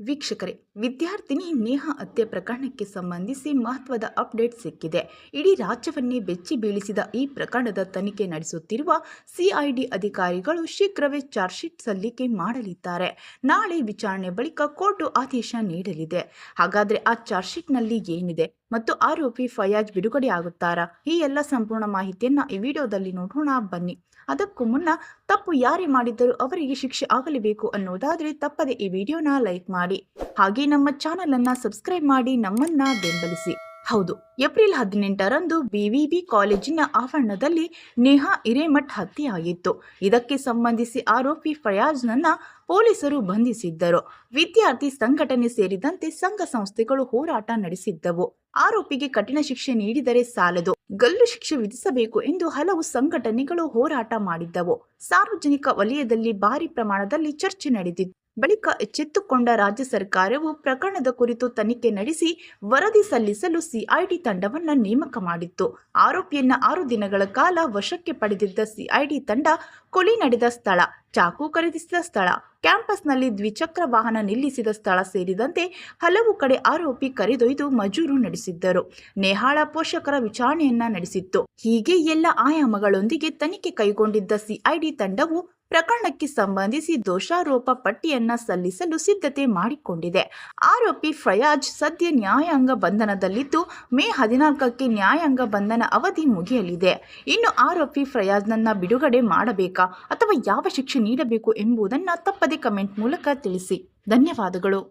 ವೀಕ್ಷಕರೇ, ವಿದ್ಯಾರ್ಥಿನಿ ನೇಹಾ ಹತ್ಯೆ ಪ್ರಕರಣಕ್ಕೆ ಸಂಬಂಧಿಸಿ ಮಹತ್ವದ ಅಪ್ಡೇಟ್ ಸಿಕ್ಕಿದೆ. ಇಡೀ ರಾಜ್ಯವನ್ನೇ ಬೆಚ್ಚಿ ಬೀಳಿಸಿದ ಈ ಪ್ರಕರಣದ ತನಿಖೆ ನಡೆಸುತ್ತಿರುವ ಸಿಐಡಿ ಅಧಿಕಾರಿಗಳು ಶೀಘ್ರವೇ ಚಾರ್ಜ್ ಶೀಟ್ ಸಲ್ಲಿಕೆ ಮಾಡಲಿದ್ದಾರೆ. ನಾಳೆ ವಿಚಾರಣೆ ಬಳಿಕ ಕೋರ್ಟ್ ಆದೇಶ ನೀಡಲಿದೆ. ಹಾಗಾದ್ರೆ ಆ ಚಾರ್ಜ್ ಶೀಟ್ನಲ್ಲಿ ಏನಿದೆ ಮತ್ತು ಆರೋಪಿ ಫಯಾಜ್ ಬಿಡುಗಡೆ ಆಗುತ್ತಾರಾ? ಈ ಎಲ್ಲ ಸಂಪೂರ್ಣ ಮಾಹಿತಿಯನ್ನ ಈ ವಿಡಿಯೋದಲ್ಲಿ ನೋಡೋಣ ಬನ್ನಿ. ಅದಕ್ಕೂ ಮುನ್ನ ತಪ್ಪು ಯಾರೇ ಮಾಡಿದ್ದರೂ ಅವರಿಗೆ ಶಿಕ್ಷೆ ಆಗಲೇಬೇಕು ಅನ್ನೋದಾದ್ರೆ ತಪ್ಪದೆ ಈ ವಿಡಿಯೋನ ಲೈಕ್ ಮಾಡಿ, ಹಾಗೆ ನಮ್ಮ ಚಾನೆಲ್ ಅನ್ನ ಸಬ್ಸ್ಕ್ರೈಬ್ ಮಾಡಿ ನಮ್ಮನ್ನ ಬೆಂಬಲಿಸಿ. ಹೌದು, ಏಪ್ರಿಲ್ 18ರಂದು ಬಿವಿಬಿ ಕಾಲೇಜಿನ ಆವರಣದಲ್ಲಿ ನೇಹಾ ಹಿರೇಮಠ್ ಹತ್ಯೆಯಾಗಿತ್ತು. ಇದಕ್ಕೆ ಸಂಬಂಧಿಸಿ ಆರೋಪಿ ಫಯಾಜ್ನನ್ನ ಪೊಲೀಸರು ಬಂಧಿಸಿದ್ದರು. ವಿದ್ಯಾರ್ಥಿ ಸಂಘಟನೆ ಸೇರಿದಂತೆ ಸಂಘ ಸಂಸ್ಥೆಗಳು ಹೋರಾಟ ನಡೆಸಿದ್ದವು. ಆರೋಪಿಗೆ ಕಠಿಣ ಶಿಕ್ಷೆ ನೀಡಿದರೆ ಸಾಲದು, ಗಲ್ಲು ಶಿಕ್ಷೆ ವಿಧಿಸಬೇಕು ಎಂದು ಹಲವು ಸಂಘಟನೆಗಳು ಹೋರಾಟ ಮಾಡಿದ್ದವು. ಸಾರ್ವಜನಿಕ ವಲಯದಲ್ಲಿ ಭಾರಿ ಪ್ರಮಾಣದಲ್ಲಿ ಚರ್ಚೆ ನಡೆದಿತ್ತು. ಬಳಿಕ ಎಚ್ಚೆತ್ತುಕೊಂಡ ರಾಜ್ಯ ಸರ್ಕಾರವು ಪ್ರಕರಣದ ಕುರಿತು ತನಿಖೆ ನಡೆಸಿ ವರದಿ ಸಲ್ಲಿಸಲು ಸಿಐಡಿ ತಂಡವನ್ನ ನೇಮಕ ಮಾಡಿತ್ತು. ಆರೋಪಿಯನ್ನ 6 ದಿನಗಳ ಕಾಲ ವಶಕ್ಕೆ ಪಡೆದಿದ್ದ ಸಿಐಡಿ ತಂಡ ಕೊಲೆ ನಡೆದ ಸ್ಥಳ, ಚಾಕು ಖರೀದಿಸಿದ ಸ್ಥಳ, ಕ್ಯಾಂಪಸ್ನಲ್ಲಿ ದ್ವಿಚಕ್ರ ವಾಹನ ನಿಲ್ಲಿಸಿದ ಸ್ಥಳ ಸೇರಿದಂತೆ ಹಲವು ಕಡೆ ಆರೋಪಿ ಕರೆದೊಯ್ದು ಮಜೂರು ನಡೆಸಿದ್ದರು. ನೇಹಾಳ ಪೋಷಕರ ವಿಚಾರಣೆಯನ್ನ ನಡೆಸಿತ್ತು. ಹೀಗೆ ಎಲ್ಲ ಆಯಾಮಗಳೊಂದಿಗೆ ತನಿಖೆ ಕೈಗೊಂಡಿದ್ದ ಸಿಐಡಿ ತಂಡವು ಪ್ರಕರಣಕ್ಕೆ ಸಂಬಂಧಿಸಿ ದೋಷಾರೋಪ ಪಟ್ಟಿಯನ್ನ ಸಲ್ಲಿಸಲು ಸಿದ್ಧತೆ ಮಾಡಿಕೊಂಡಿದೆ. ಆರೋಪಿ ಫಯಾಜ್ ಸದ್ಯ ನ್ಯಾಯಾಂಗ ಬಂಧನದಲ್ಲಿದ್ದು ಮೇ 14ಕ್ಕೆ ನ್ಯಾಯಾಂಗ ಬಂಧನ ಅವಧಿ ಮುಗಿಯಲಿದೆ. ಇನ್ನು ಆರೋಪಿ ಫಯಾಜ್ನನ್ನ ಬಿಡುಗಡೆ ಮಾಡಬೇಕಾ ಅಥವಾ ಯಾವ ಶಿಕ್ಷೆ ನೀಡಬೇಕು ಎಂಬುದನ್ನು ತಪ್ಪದೆ ಕಮೆಂಟ್ ಮೂಲಕ ತಿಳಿಸಿ. ಧನ್ಯವಾದಗಳು.